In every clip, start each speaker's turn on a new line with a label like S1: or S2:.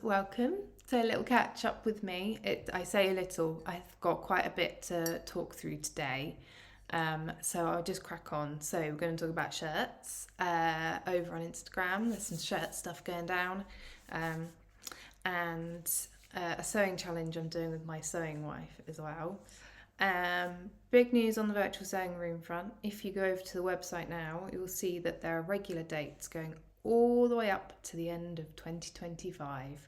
S1: welcome. So a little catch up with me. I say a little, I've got quite a bit to talk through today. So I'll just crack on. So we're going to talk about shirts over on Instagram. There's some shirt stuff going down. And a sewing challenge I'm doing with my sewing wife as well. Big news on the virtual sewing room front. If you go over to the website now, you'll see that there are regular dates going all the way up to the end of 2025.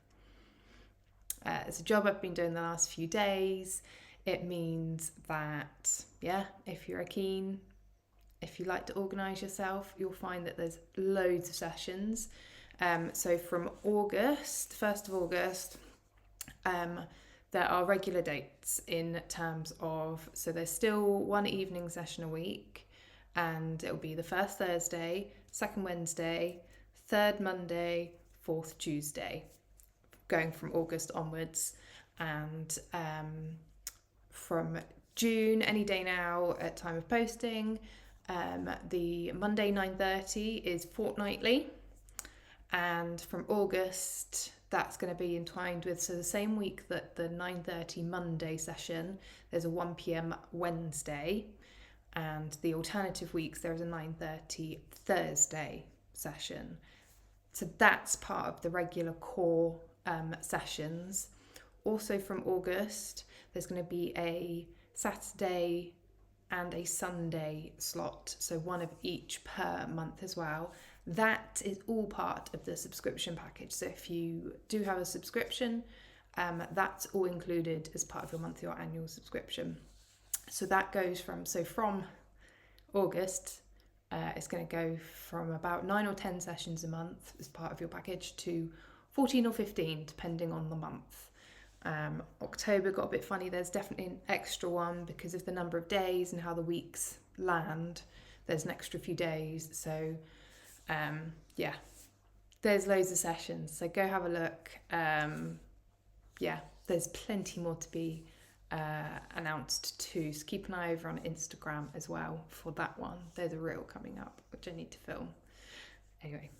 S1: It's a job I've been doing the last few days. It means that, if you're keen, if you like to organise yourself, you'll find that there's loads of sessions. So from August, 1st of August, there are regular dates in terms of, so there's still one evening session a week, and it'll be the first Thursday, second Wednesday, third Monday, fourth Tuesday, going from August onwards. And from June, any day now at time of posting, the Monday 9:30 is fortnightly. And from August, that's going to be entwined with, so the same week that the 9:30 Monday session, there's a 1 p.m. Wednesday. And the alternative weeks, there is a 9:30 Thursday session. So that's part of the regular core sessions. Also from August, there's going to be a Saturday and a Sunday slot, so one of each per month as well. That is all part of the subscription package. So if you do have a subscription, that's all included as part of your monthly or annual subscription. So that goes from August, it's going to go from about 9 or 10 sessions a month as part of your package to 14 or 15, depending on the month. October got a bit funny. There's definitely an extra one because of the number of days and how the weeks land. There's an extra few days. So, there's loads of sessions. So go have a look. There's plenty more to be announced too, so keep an eye over on Instagram as well for that one. There's a reel coming up which I need to film. Anyway,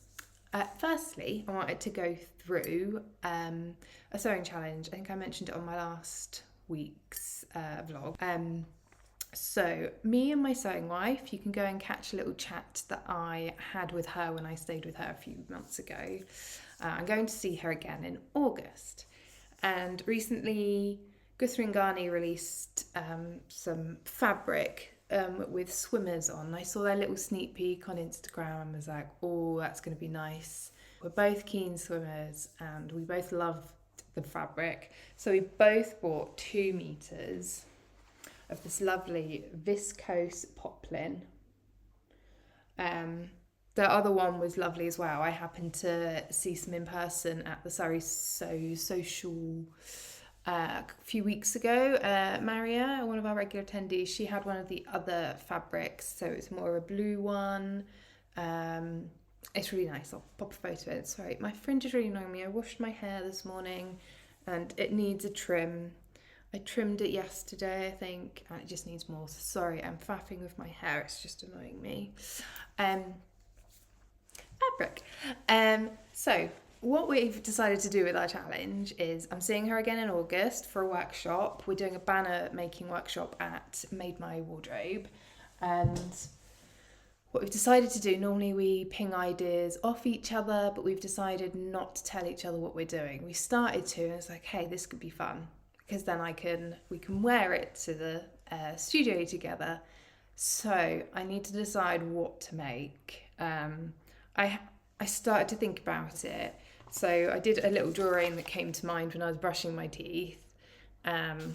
S1: firstly I wanted to go through a sewing challenge. I think I mentioned it on my last week's vlog. So me and my sewing wife, you can go and catch a little chat that I had with her when I stayed with her a few months ago. I'm going to see her again in August, and recently Guthrie and Garni released some fabric with swimmers on. I saw their little sneak peek on Instagram and was like, oh, that's going to be nice. We're both keen swimmers and we both loved the fabric. So we both bought 2 meters of this lovely Viscose Poplin. The other one was lovely as well. I happened to see some in person at the Surrey Social a few weeks ago. Maria, one of our regular attendees, she had one of the other fabrics, so it's more a blue one. It's really nice. I'll pop a photo of it. Sorry, my fringe is really annoying me. I washed my hair this morning and it needs a trim. I trimmed it yesterday, I think, and it just needs more. So sorry, I'm faffing with my hair. It's just annoying me. Fabric. So what we've decided to do with our challenge is I'm seeing her again in August for a workshop. We're doing a banner making workshop at Made My Wardrobe. And what we've decided to do, normally we ping ideas off each other, but we've decided not to tell each other what we're doing. We started to, and it's like, hey, this could be fun, because then we can wear it to the studio together. So I need to decide what to make. I started to think about it. So I did a little drawing that came to mind when I was brushing my teeth. So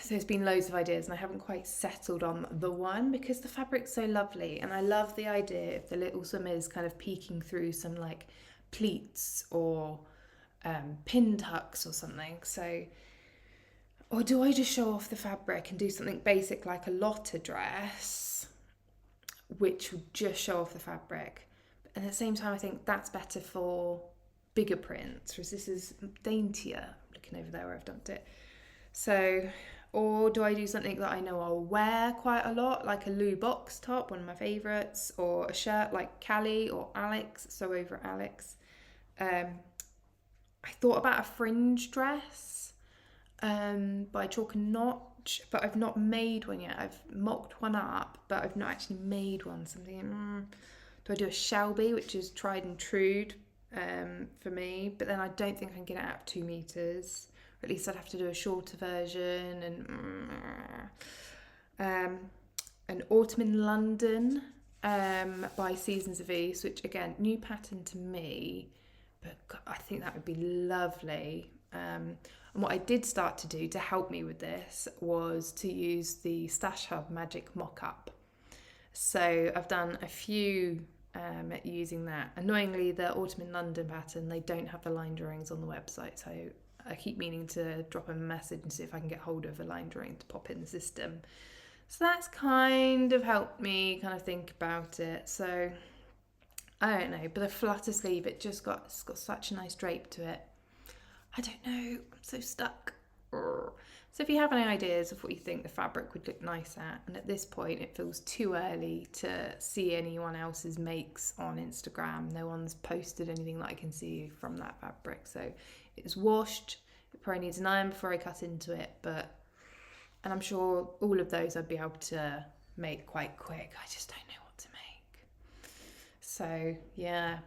S1: there's been loads of ideas and I haven't quite settled on the one because the fabric's so lovely. And I love the idea of the little swimmers kind of peeking through some like pleats or pin tucks or something. So, or do I just show off the fabric and do something basic like a Lotta dress, which would just show off the fabric? And at the same time, I think that's better for bigger prints, whereas this is daintier. I'm looking over there where I've dumped it. So Or do I do something that I know I'll wear quite a lot, like a Lou box top, one of my favourites, or a shirt like Callie or Alex, so over at Alex. I thought about a fringe dress by Chalk and Notch, but I've not made one yet. I've mocked one up, but I've not actually made one. So I'm thinking, do I do a Shelby, which is tried and true for me, but then I don't think I can get it out 2 meters. Or at least I'd have to do a shorter version. And an Autumn in London by Seasons of East, which again, new pattern to me, but God, I think that would be lovely. And what I did start to do to help me with this was to use the Stash Hub Magic mock-up. So I've done a few using that. Annoyingly, the Autumn in London pattern, they don't have the line drawings on the website, so I keep meaning to drop a message and see if I can get hold of a line drawing to pop in the system. So that's kind of helped me kind of think about it. So I don't know, but a flutter sleeve, it's got such a nice drape to it. I don't know, I'm so stuck. So if you have any ideas of what you think the fabric would look nice at, and at this point it feels too early to see anyone else's makes on Instagram. No one's posted anything that I can see from that fabric. So it's washed, it probably needs an iron before I cut into it, and I'm sure all of those I'd be able to make quite quick. I just don't know what to make. So yeah,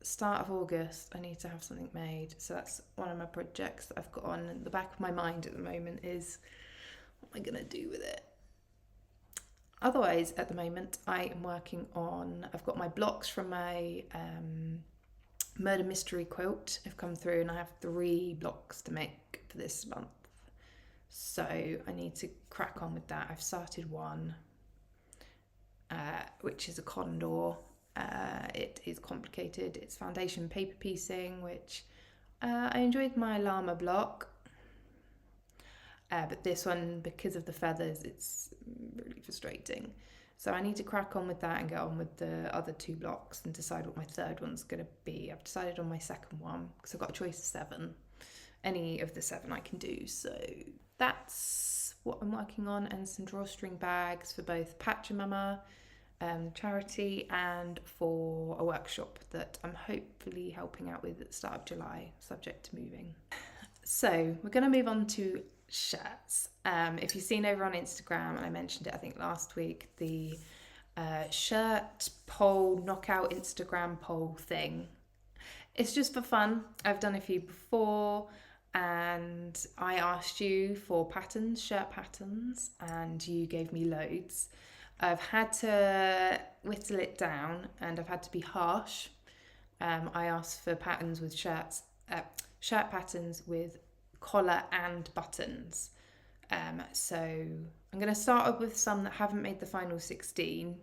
S1: start of August, I need to have something made. So that's one of my projects that I've got on in the back of my mind at the moment, is what am I going to do with it? Otherwise, at the moment, I am working on, I've got my blocks from my murder mystery quilt have come through, and I have 3 blocks to make for this month. So I need to crack on with that. I've started one, which is a condor. It is complicated. It's foundation paper piecing, which I enjoyed my llama block, but this one, because of the feathers, it's really frustrating. So I need to crack on with that and get on with the other 2 blocks and decide what my third one's going to be. I've decided on my second one because I've got a choice of 7. Any of the 7 I can do. So that's what I'm working on, and some drawstring bags for both Patcha Mama charity and for a workshop that I'm hopefully helping out with at the start of July, subject to moving. So we're going to move on to shirts. If you've seen over on Instagram, and I mentioned it I think last week, the shirt poll, knockout Instagram poll thing. It's just for fun. I've done a few before, and I asked you for patterns, shirt patterns, and you gave me loads. I've had to whittle it down, and I've had to be harsh. I asked for patterns with shirt patterns with collar and buttons. So I'm going to start up with some that haven't made the final 16.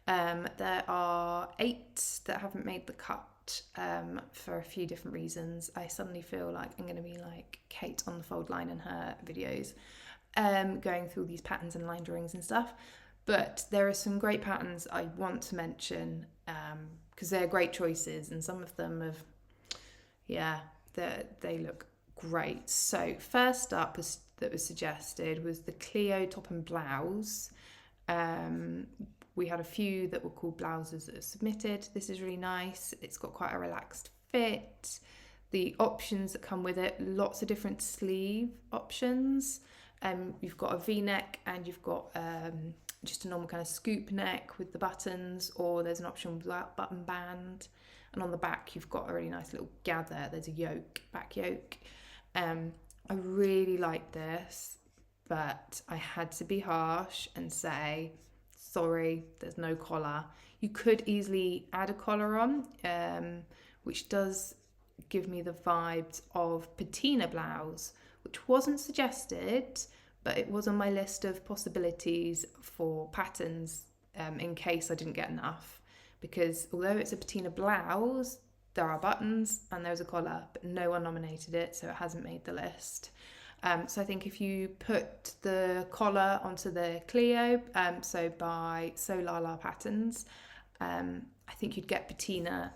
S1: There are 8 that haven't made the cut for a few different reasons. I suddenly feel like I'm going to be like Kate on the fold line in her videos, going through these patterns and line drawings and stuff. But there are some great patterns I want to mention because they're great choices, and some of them have, they look great. So first up that was suggested was the Clio top and blouse. We had a few that were called blouses that are submitted. This is really nice. It's got quite a relaxed fit. The options that come with it, lots of different sleeve options. You've got a V-neck, and you've got just a normal kind of scoop neck with the buttons, or there's an option without button band. And on the back, you've got a really nice little gather. There's a yoke, back yoke. I really like this, but I had to be harsh and say, sorry, there's no collar. You could easily add a collar on, which does give me the vibes of patina blouse, which wasn't suggested, but it was on my list of possibilities for patterns in case I didn't get enough. Because although it's a patina blouse, there are buttons and there's a collar, but no one nominated it, so it hasn't made the list. So I think if you put the collar onto the Clio, so by So Lala Patterns, I think you'd get patina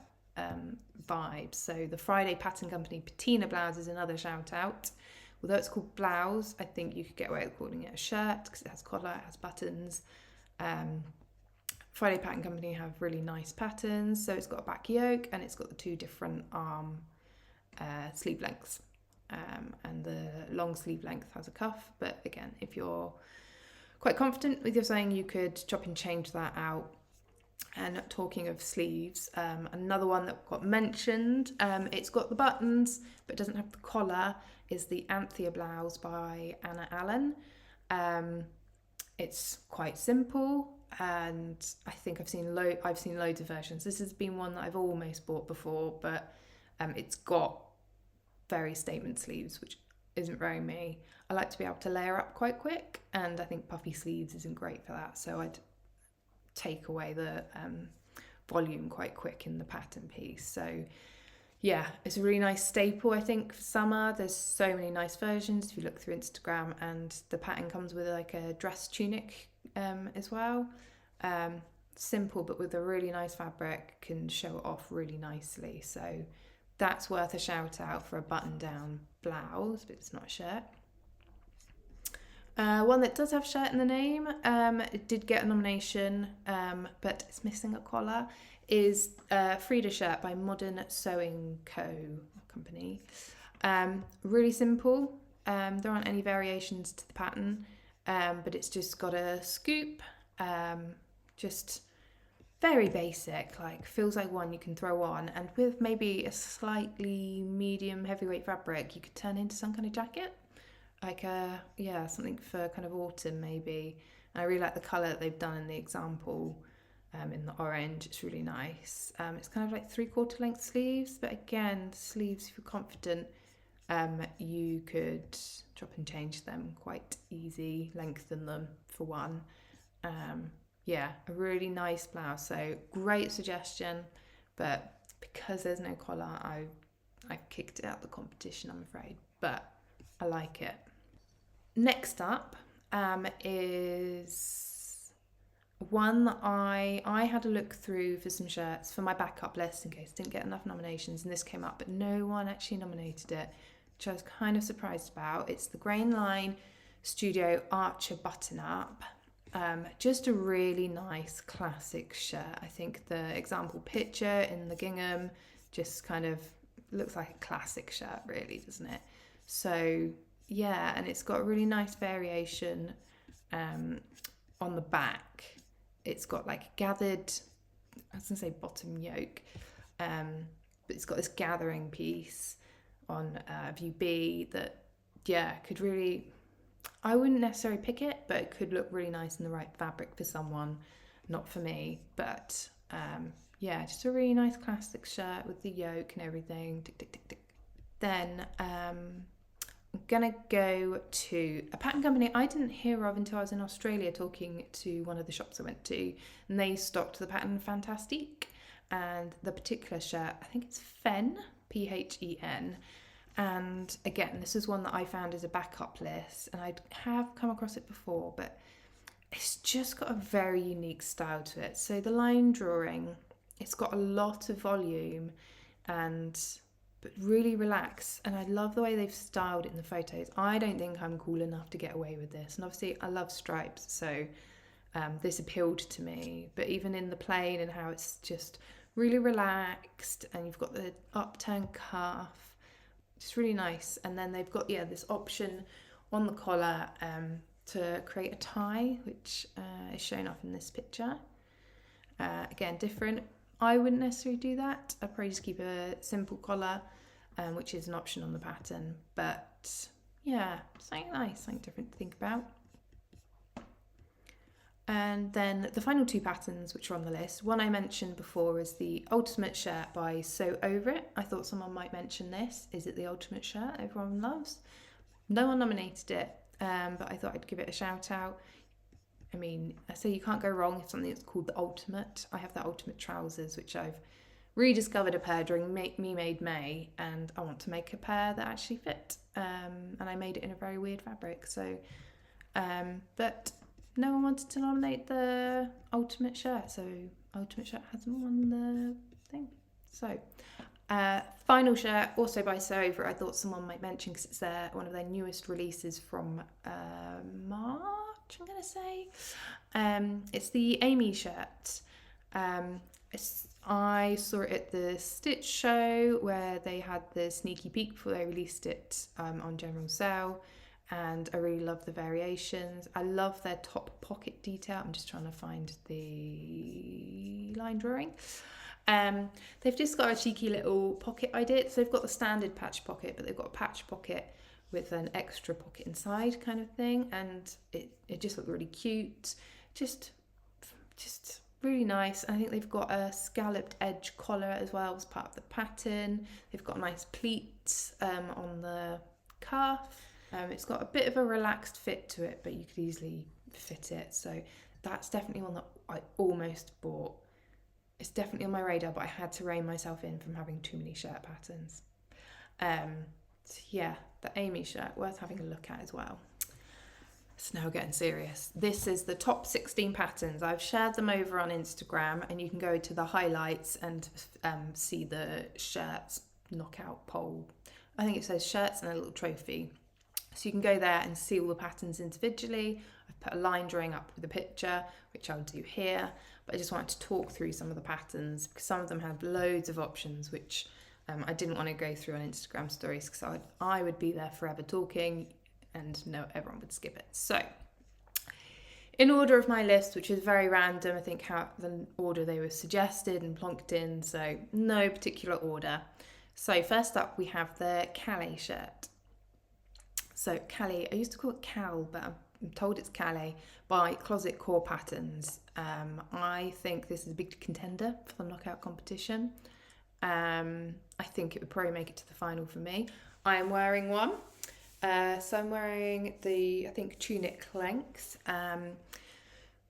S1: vibes. So the Friday Pattern Company patina blouse is another shout out, although it's called blouse, I think you could get away with calling it a shirt because it has collar, it has buttons. Friday Pattern Company have really nice patterns. So it's got a back yoke and it's got the 2 different arm sleeve lengths. And the long sleeve length has a cuff. But again, if you're quite confident with your sewing, you could chop and change that out. And talking of sleeves, another one that got mentioned, it's got the buttons but doesn't have the collar, is the Anthea blouse by Anna Allen. It's quite simple, and I think I've seen loads of versions. This has been one that I've almost bought before, but it's got very statement sleeves, which isn't very me. I like to be able to layer up quite quick, and I think puffy sleeves isn't great for that, so I'd take away the volume quite quick in the pattern piece. So yeah, it's a really nice staple, I think, for summer. There's so many nice versions if you look through Instagram, and the pattern comes with like a dress tunic as well. Simple but with a really nice fabric, can show it off really nicely. So that's worth a shout out for a button down blouse, but it's not a shirt. One that does have shirt in the name, it did get a nomination, but it's missing a collar, is Frida shirt by Modern Sewing Company. Really simple. There aren't any variations to the pattern, but it's just got a scoop, just very basic, like feels like one you can throw on, and with maybe a slightly medium heavyweight fabric, you could turn into some kind of jacket. Like something for kind of autumn maybe. And I really like the colour that they've done in the example, in the orange. It's really nice. It's kind of like 3/4 length sleeves, but again, the sleeves, if you're confident, you could chop and change them quite easy, lengthen them for one. A really nice blouse. So great suggestion, but because there's no collar, I've kicked it out the competition, I'm afraid, but I like it. Next up is one that I had a look through for some shirts for my backup list in case I didn't get enough nominations, and this came up, but no one actually nominated it, which I was kind of surprised about. It's the Grain Line Studio Archer Button Up. Just a really nice classic shirt. I think the example picture in the gingham just kind of looks like a classic shirt, really, doesn't it? So yeah, and it's got a really nice variation on the back. It's got like gathered, I was gonna say bottom yoke, but it's got this gathering piece on view B that could really, I wouldn't necessarily pick it, but it could look really nice in the right fabric for someone, not for me. But just a really nice classic shirt with the yoke and everything. Tick, tick, tick, tick. Then I'm gonna go to a pattern company I didn't hear of until I was in Australia talking to one of the shops I went to, and they stocked the pattern Fantastique, and the particular shirt, I think it's Phen, Phen. And again, this is one that I found as a backup list, and I have come across it before, but it's just got a very unique style to it. So the line drawing, it's got a lot of volume but really relaxed, and I love the way they've styled it in the photos. I don't think I'm cool enough to get away with this, and obviously I love stripes, so this appealed to me. But even in the plain and how it's just really relaxed, and you've got the upturned cuff, just really nice. And then they've got this option on the collar to create a tie, which is shown off in this picture. Again, different. I wouldn't necessarily do that. I'd probably just keep a simple collar, which is an option on the pattern. But yeah, something nice, something different to think about. And then the final 2 patterns which are on the list, one I mentioned before is the Ultimate Shirt by Sew Over It. I thought someone might mention this. Is it the ultimate shirt everyone loves? No one nominated it, but I thought I'd give it a shout out. I mean, I say you can't go wrong with something that's called the Ultimate. I have the Ultimate trousers, which I've rediscovered a pair during Me Made May, and I want to make a pair that actually fit. And I made it in a very weird fabric. So, but no one wanted to nominate the Ultimate Shirt, so Ultimate Shirt hasn't won the thing. So Final shirt, also by Sew Over. I thought someone might mention because it's one of their newest releases from March, I'm going to say. It's the Amy shirt. I saw it at the Stitch show where they had the sneaky peek before they released it on general sale, and I really love the variations. I love their top pocket detail. I'm just trying to find the line drawing. They've just got a cheeky little pocket idea. So they've got the standard patch pocket, but they've got a patch pocket with an extra pocket inside kind of thing, and it just looked really cute. Just really nice. I think they've got a scalloped edge collar as well as part of the pattern. They've got nice pleats on the cuff. It's got a bit of a relaxed fit to it, but you could easily fit it. So that's definitely one that I almost bought. It's definitely on my radar, but I had to rein myself in from having too many shirt patterns. So yeah, the Amy shirt, worth having a look at as well. It's now getting serious. This is the top 16 patterns. I've shared them over on Instagram, and you can go to the highlights and see the shirts knockout poll. I think it says shirts and a little trophy. So you can go there and see all the patterns individually. I've put a line drawing up with a picture, which I'll do here. But I just wanted to talk through some of the patterns because some of them have loads of options, which I didn't want to go through on Instagram stories because I would be there forever talking and no, everyone would skip it. So in order of my list, which is very random, I think how the order they were suggested and plonked in, so no particular order. So first up we have the Calais shirt. So Calais, I used to call it Cal, but I'm told it's Calais by Closet Core Patterns. I think this is a big contender for the knockout competition. I think it would probably make it to the final for me. I am wearing one. So I'm wearing the, I think, tunic length.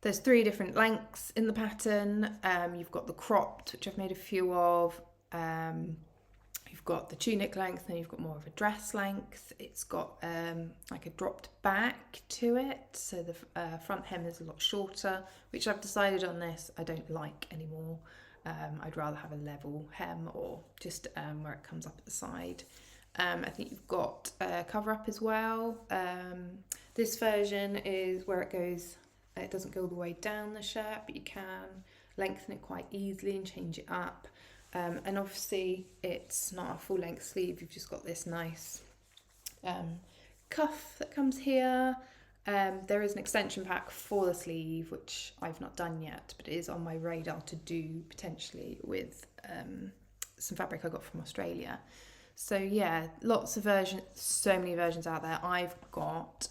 S1: There's 3 different lengths in the pattern. You've got the cropped, which I've made a few of. You've got the tunic length, and you've got more of a dress length. It's got like a dropped back to it, so the front hem is a lot shorter, which I've decided on this I don't like anymore. I'd rather have a level hem or just where it comes up at the side. I think you've got a cover up as well. This version is where it goes, it doesn't go all the way down the shirt, but you can lengthen it quite easily and change it up. And obviously it's not a full length sleeve, you've just got this nice cuff that comes here. There is an extension pack for the sleeve, which I've not done yet, but it is on my radar to do potentially with some fabric I got from Australia. So yeah, lots of versions, so many versions out there. I've got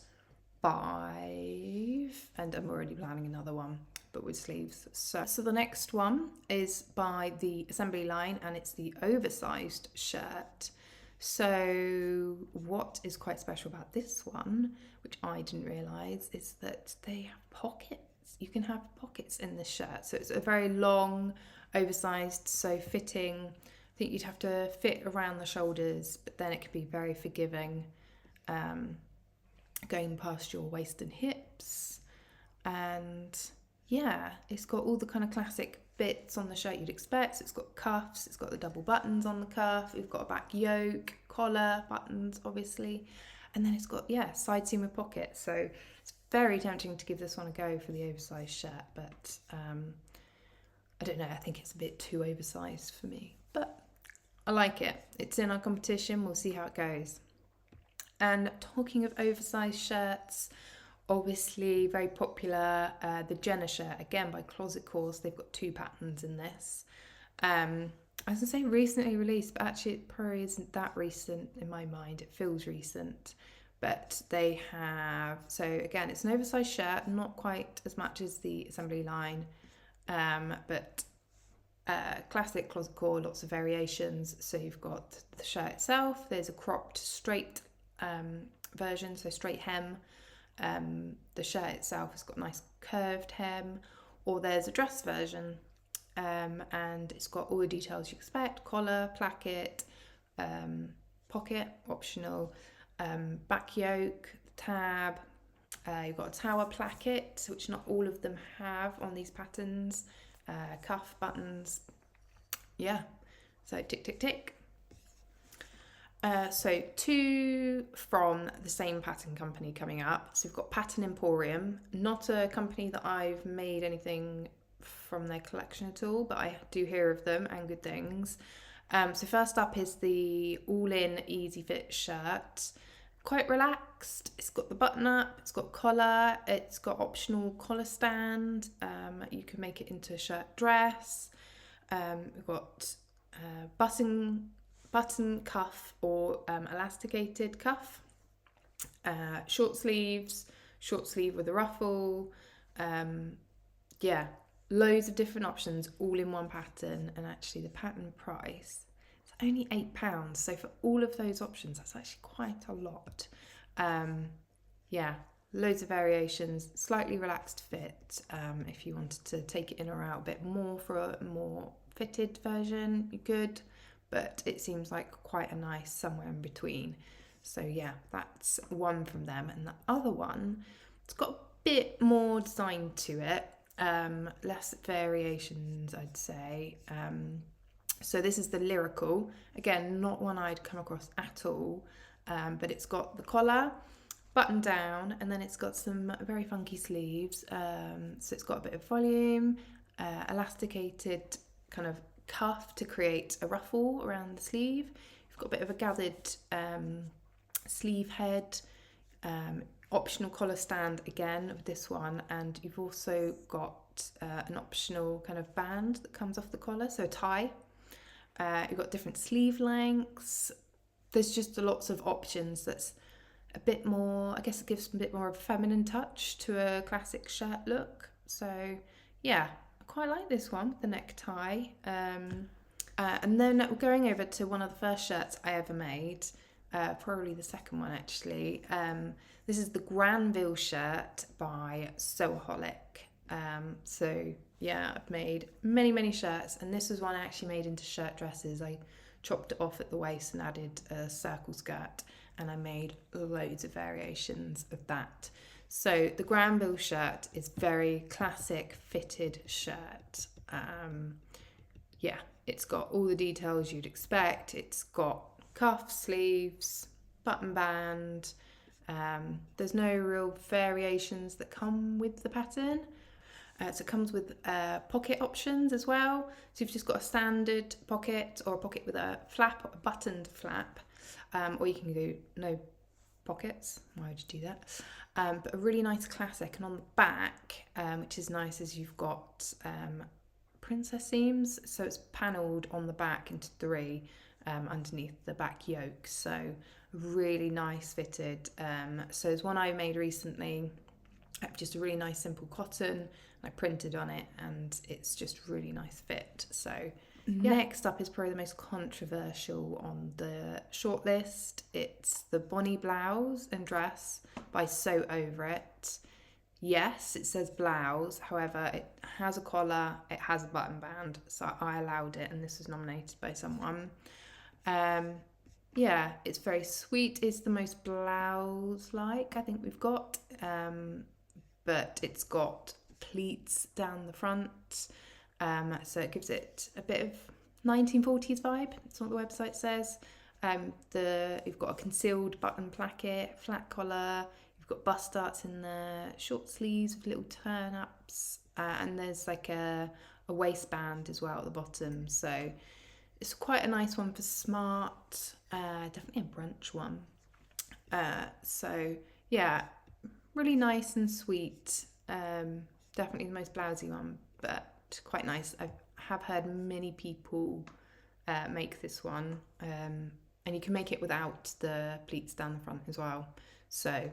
S1: 5 and I'm already planning another one, but with sleeves. So the next one is by the Assembly line, and it's the oversized shirt. So what is quite special about this one, which I didn't realise, is that they have pockets. You can have pockets in this shirt. So it's a very long, oversized, so fitting. I think you'd have to fit around the shoulders, but then it could be very forgiving, going past your waist and hips. And yeah, it's got all the kind of classic bits on the shirt you'd expect. So it's got cuffs, it's got the double buttons on the cuff, we've got a back yoke, collar, buttons obviously, and then it's got, yeah, side seam with pockets. So it's very tempting to give this one a go for the oversized shirt, but I don't know, I think it's a bit too oversized for me, but I like it. It's in our competition, we'll see how it goes. And talking of oversized shirts, obviously very popular, the Jenna shirt, again by Closet Cores. They've got 2 patterns in this. I was gonna say recently released, but actually it probably isn't that recent in my mind. It feels recent, but they have, so again, it's an oversized shirt, not quite as much as the Assembly line, but classic Closet Core, lots of variations. So you've got the shirt itself, there's a cropped straight version, so straight hem. The shirt itself has got a nice curved hem, or there's a dress version, and it's got all the details you expect: collar, placket, pocket, optional, back yoke, tab. You've got a tower placket, which not all of them have on these patterns, cuff, buttons. Yeah, so tick, tick, tick. So 2 from the same pattern company coming up. So we've got Pattern Emporium, not a company that I've made anything from their collection at all, but I do hear of them and good things. So first up is the all-in easy fit shirt. Quite relaxed. It's got the button up, it's got collar, it's got optional collar stand. You can make it into a shirt dress. We've got button cuff or elasticated cuff, short sleeve with a ruffle. Loads of different options all in one pattern, and actually the pattern price is only £8. So for all of those options, that's actually quite a lot. Loads of variations, slightly relaxed fit. If you wanted to take it in or out a bit more for a more fitted version, you could, but it seems like quite a nice somewhere in between. So yeah, that's one from them. And the other one, it's got a bit more design to it, less variations, I'd say. So this is the Lyrical. Again, not one I'd come across at all, but it's got the collar, button down, and then it's got some very funky sleeves. So it's got a bit of volume, elasticated kind of cuff to create a ruffle around the sleeve. You've got a bit of a gathered sleeve head, optional collar stand again with this one, and you've also got an optional kind of band that comes off the collar, so a tie. You've got different sleeve lengths. There's just lots of options. That's a bit more, I guess it gives a bit more of a feminine touch to a classic shirt look. So yeah, I quite like this one with the necktie. And then we're going over to one of the first shirts I ever made, probably the second one actually. This is the Granville shirt by Sewaholic. So yeah, I've made many shirts, and this was one I actually made into shirt dresses. I chopped it off at the waist and added a circle skirt, and I made loads of variations of that. So the Granville shirt is very classic fitted shirt. It's got all the details you'd expect. It's got cuff, sleeves, button band. There's no real variations that come with the pattern. So it comes with pocket options as well. So you've just got a standard pocket, or a pocket with a flap, a buttoned flap, or you can do no pockets. Why would you do that? But a really nice classic. And on the back, which is nice, is you've got princess seams. So it's panelled on the back into 3 underneath the back yoke. So really nice fitted. So there's one I made recently, just a really nice simple cotton. I printed on it, and it's just really nice fit. So next up is probably the most controversial on the shortlist. It's the Bonnie blouse and dress by Sew Over It. Yes, it says blouse, however it has a collar, it has a button band, so I allowed it, and this was nominated by someone. It's very sweet. It's the most blouse-like I think we've got, but it's got pleats down the front, so it gives it a bit of 1940s vibe. That's what the website says. You've got a concealed button placket, flat collar, you've got bust darts in there, short sleeves with little turn-ups, and there's like a waistband as well at the bottom. So it's quite a nice one for smart, definitely a brunch one. Really nice and sweet. Definitely the most blousy one, but quite nice. I have heard many people make this one, and you can make it without the pleats down the front as well. So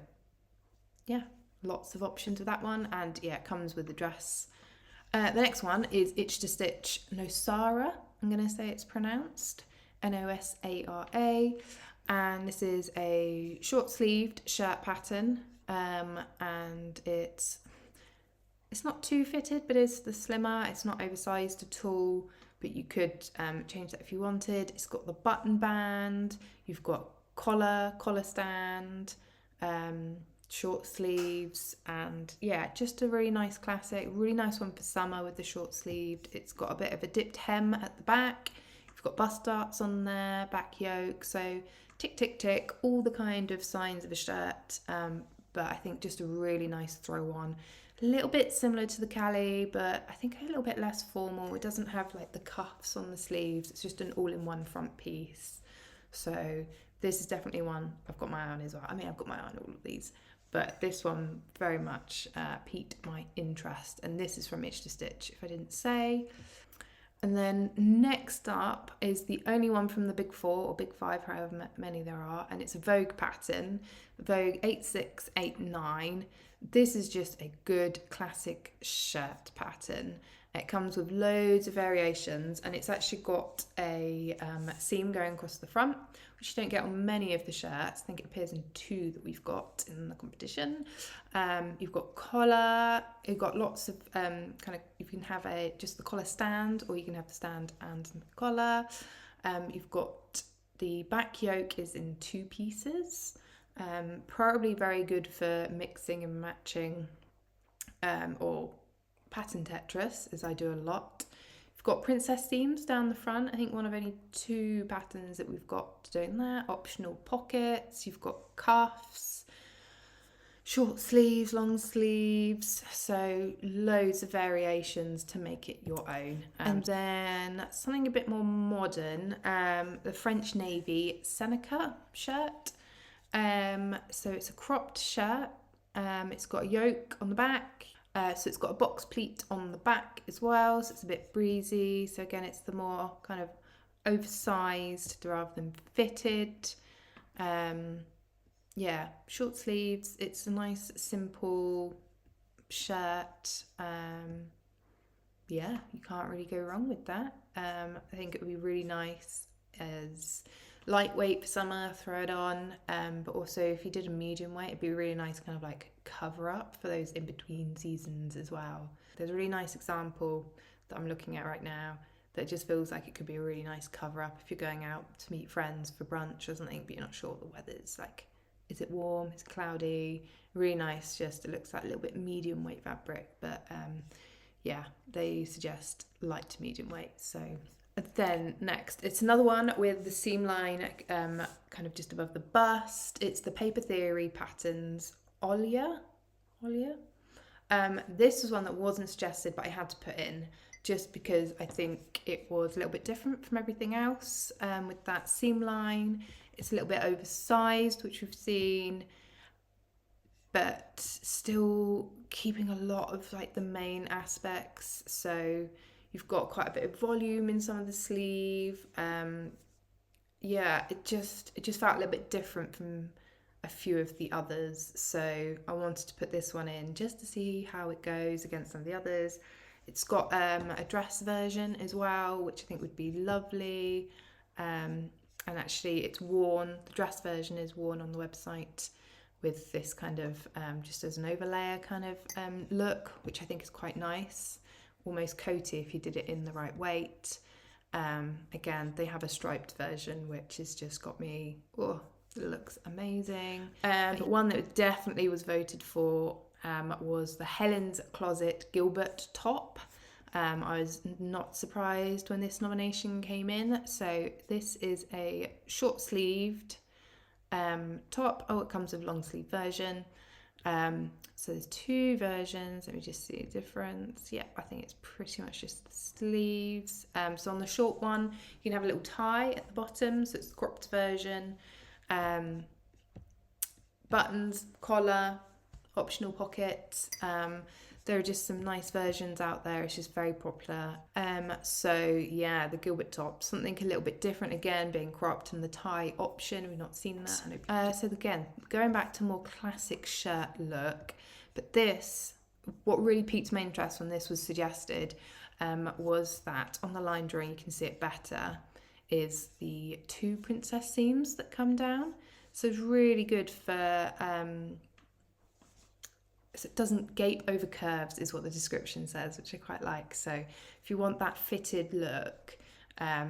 S1: yeah, lots of options with that one, and yeah, it comes with the dress. The next one is Itch to Stitch Nosara. I'm going to say it's pronounced Nosara, and this is a short-sleeved shirt pattern, and it's not too fitted, but it's the slimmer. It's not oversized at all, but you could change that if you wanted. It's got the button band, you've got collar stand, short sleeves, and yeah, just a really nice classic, really nice one for summer with the short sleeved. It's got a bit of a dipped hem at the back. You've got bust darts on there, back yoke, so tick, tick, tick, all the kind of signs of a shirt, but I think just a really nice throw on. A little bit similar to the Cali, but I think a little bit less formal. It doesn't have like the cuffs on the sleeves. It's just an all-in-one front piece. So this is definitely one I've got my eye on as well. I mean, I've got my eye on all of these, but this one very much piqued my interest. And this is from Itch to Stitch, if I didn't say. And then next up is the only one from the big four or big five, however many there are, and it's a Vogue pattern, Vogue 8689. This is just a good classic shirt pattern. It comes with loads of variations, and it's actually got a seam going across the front, which you don't get on many of the shirts. I think it appears in 2 that we've got in the competition. You've got collar. You've got lots of you can have just the collar stand, or you can have the stand and the collar. You've got the back yoke is in 2 pieces. Probably very good for mixing and matching, or pattern Tetris, as I do a lot. We've got princess seams down the front. I think one of only 2 patterns that we've got doing that. Optional pockets. You've got cuffs, short sleeves, long sleeves. So loads of variations to make it your own. And then something a bit more modern, the French Navy Seneca shirt. So it's a cropped shirt. It's got a yoke on the back. So it's got a box pleat on the back as well, so it's a bit breezy. So again, it's the more kind of oversized rather than fitted. Short sleeves. It's a nice, simple shirt. You can't really go wrong with that. I think it would be really nice as lightweight for summer, throw it on, but also if you did a medium weight, it'd be a really nice kind of like cover up for those in between seasons as well. There's a really nice example that I'm looking at right now that just feels like it could be a really nice cover up if you're going out to meet friends for brunch or something, but you're not sure what the weather's like. Is it warm? Is it cloudy? Really nice. Just it looks like a little bit medium weight fabric, but they suggest light to medium weight. So then next, it's another one with the seam line kind of just above the bust. It's the Paper Theory Patterns Olia. This was one that wasn't suggested, but I had to put in just because I think it was a little bit different from everything else. With that seam line, it's a little bit oversized, which we've seen, but still keeping a lot of like the main aspects. So you've got quite a bit of volume in some of the sleeve. It just felt a little bit different from a few of the others. So I wanted to put this one in just to see how it goes against some of the others. It's got a dress version as well, which I think would be lovely. And actually it's worn, the dress version is worn on the website with this kind of just as an overlayer kind of look, which I think is quite nice. Almost coaty if you did it in the right weight. Again, they have a striped version, which has just got me, it looks amazing. But one that definitely was voted for was the Helen's Closet Gilbert top. I was not surprised when this nomination came in. So this is a short sleeved top. It comes with long sleeve version. So there's 2 versions. Let me just see the difference. Yeah, I think it's pretty much just the sleeves. So on the short one, you can have a little tie at the bottom. So it's the cropped version. Buttons, collar, optional pockets. There are just some nice versions out there. It's just very popular. The Gilbert top, something a little bit different again, being cropped, and the tie option. We've not seen that. So again, going back to more classic shirt look, but this, what really piqued my interest when this was suggested, was that on the line drawing you can see it better, is the 2 princess seams that come down. So it's really good for so it doesn't gape over curves, is what the description says, which I quite like. So if you want that fitted look,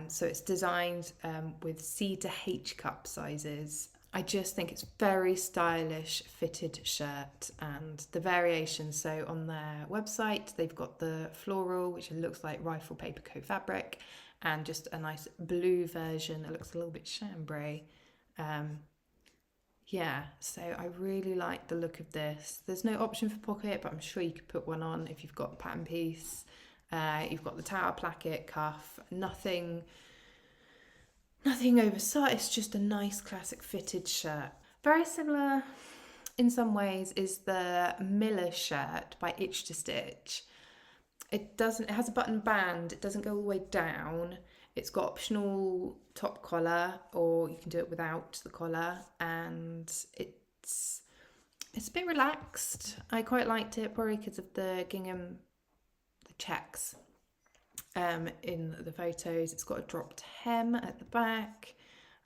S1: so it's designed with C to H cup sizes. I just think it's very stylish fitted shirt, and the variations. So on their website, they've got the floral, which looks like rifle paper co fabric, and just a nice blue version that looks a little bit chambray. Yeah, so I really like the look of this. There's no option for pocket, but I'm sure you could put one on if you've got the pattern piece. You've got the tower placket, cuff, nothing oversized. It's just a nice classic fitted shirt. Very similar in some ways is the Miller shirt by Itch to Stitch. It has a button band, it doesn't go all the way down. It's got optional top collar, or you can do it without the collar, and it's a bit relaxed. I quite liked it, probably because of the gingham, the checks in the photos. It's got a dropped hem at the back.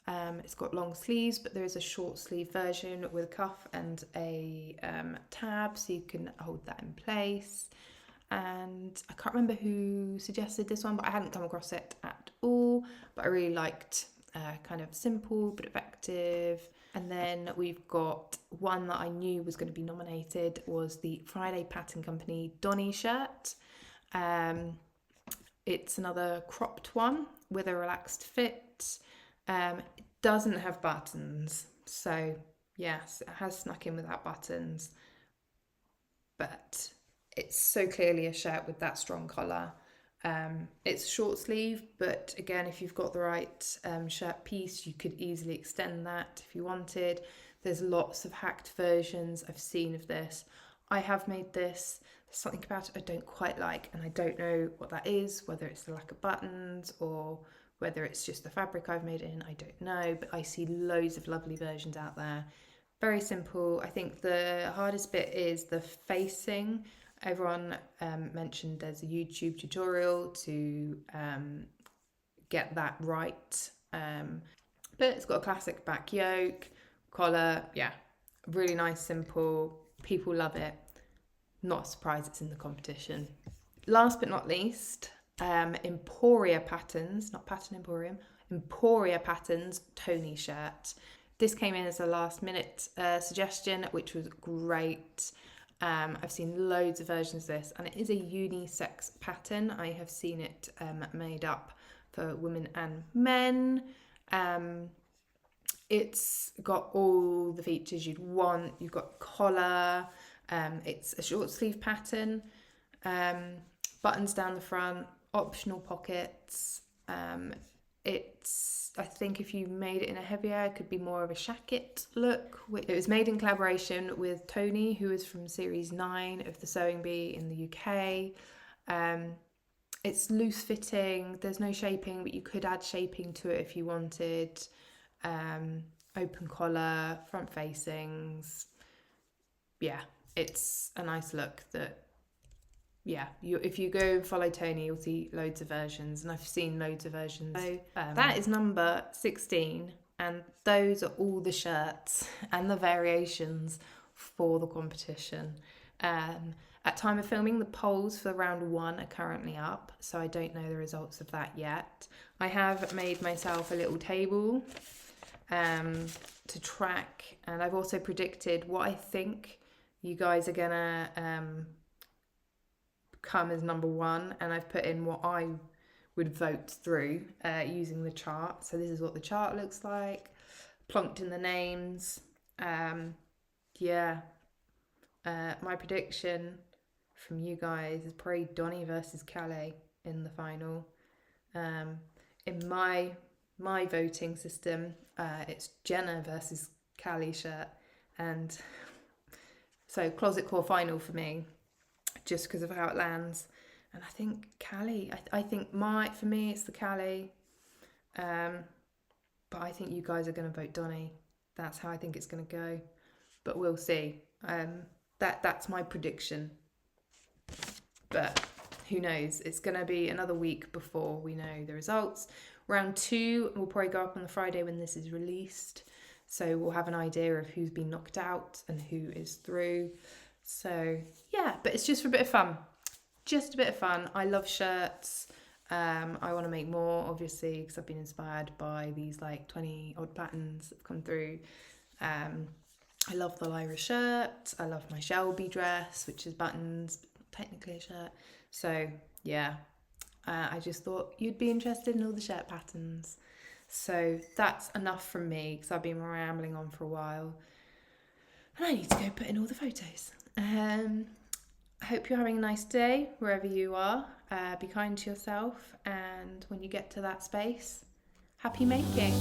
S1: It's got long sleeves, but there is a short sleeve version with a cuff and a tab, so you can hold that in place. And I can't remember who suggested this one, but I hadn't come across it at all. But I really liked kind of simple but effective. And then we've got one that I knew was going to be nominated, was the Friday Pattern Company Donny shirt. It's another cropped one with a relaxed fit. It doesn't have buttons, so yes, it has snuck in without buttons, but it's so clearly a shirt with that strong collar. It's short sleeve, but again, if you've got the right shirt piece, you could easily extend that if you wanted. There's lots of hacked versions I've seen of this. I have made this. There's something about it I don't quite like, and I don't know what that is, whether it's the lack of buttons or whether it's just the fabric I've made it in, I don't know, but I see loads of lovely versions out there. Very simple. I think the hardest bit is the facing. Everyone mentioned there's a YouTube tutorial to get that right. But it's got a classic back yoke, collar, yeah, really nice, simple. People love it. Not surprised it's in the competition. Last but not least, Emporia Patterns, not Pattern Emporium, Emporia Patterns Tony shirt. This came in as a last minute suggestion, which was great. I've seen loads of versions of this, and it is a unisex pattern. I have seen it made up for women and men. It's got all the features you'd want. You've got collar. It's a short sleeve pattern. Buttons down the front. Optional pockets. I think if you made it in a heavier, it could be more of a shacket look. It was made in collaboration with Tony, who is from Series 9 of the Sewing Bee in the UK. It's loose fitting, there's no shaping, but you could add shaping to it if you wanted. Open collar, front facings. Yeah, it's a nice look that, yeah, if you go and follow Tony, you'll see loads of versions, and I've seen loads of versions. So that is number 16, and those are all the shirts and the variations for the competition. At time of filming, the polls for round 1 are currently up, so I don't know the results of that yet. I have made myself a little table to track, and I've also predicted what I think you guys are gonna come as number 1, and I've put in what I would vote through using the chart. So this is what the chart looks like, plonked in the names. My prediction from you guys is probably Donny versus Calais in the final. In my voting system, it's Jenna versus Callie shirt, and so closet core final for me, just because of how it lands. And I think Callie, I think for me it's the Callie, but I think you guys are going to vote Donny. That's how I think it's going to go, but we'll see. That's my prediction, but who knows? It's going to be another week before we know the results. Round 2 will probably go up on the Friday when this is released, so we'll have an idea of who's been knocked out and who is through. So yeah, but it's just for a bit of fun. Just a bit of fun. I love shirts. I want to make more, obviously, because I've been inspired by these like 20 odd patterns that have come through. I love the Lyra shirt. I love my Shelby dress, which is buttons, but not technically a shirt. So yeah, I just thought you'd be interested in all the shirt patterns. So that's enough from me because I've been rambling on for a while. And I need to go put in all the photos. I hope you're having a nice day wherever you are. Be kind to yourself, and when you get to that space, happy making.